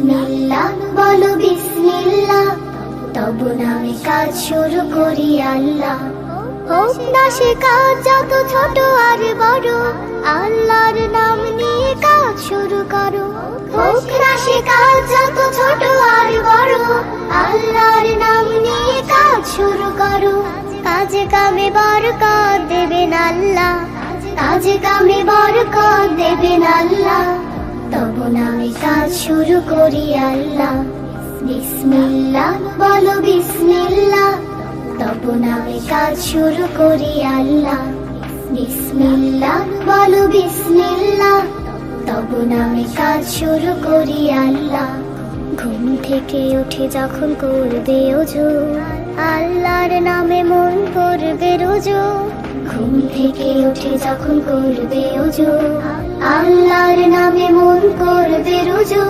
বিসমিল্লাহ বলো বিসমিল্লাহ, তবু নামে কাজ শুরু করি আল্লাহ। হোক না সে কাজ যত ছোট আর বড়, আল্লাহর নাম নিয়ে কাজ শুরু করো। হোক না সে কাজ যত ছোট আর বড়, আল্লাহর নাম নিয়ে কাজ শুরু করো। কাজে কামে বরকত দেবেন আল্লাহ, কাজে কামে বরকত দেবেন আল্লাহ, তবু নামে কাজ শুরু করি আল্লাহ। বিসমিল্লাহ বলো বিসমিল্লাহ, তবু নামে কাজ শুরু করি আল্লাহ। বিসমিল্লাহ বলো বিসমিল্লাহ, তবু নামে কাজ শুরু করি আল্লাহ। ঘুম থেকে উঠে যখন করবে ওযু, আল্লাহর নামে মন করবে রুজু। ঘুম থেকে উঠে যখন করবে ওযু, আল্লাহর নামে মন করবে রুজু।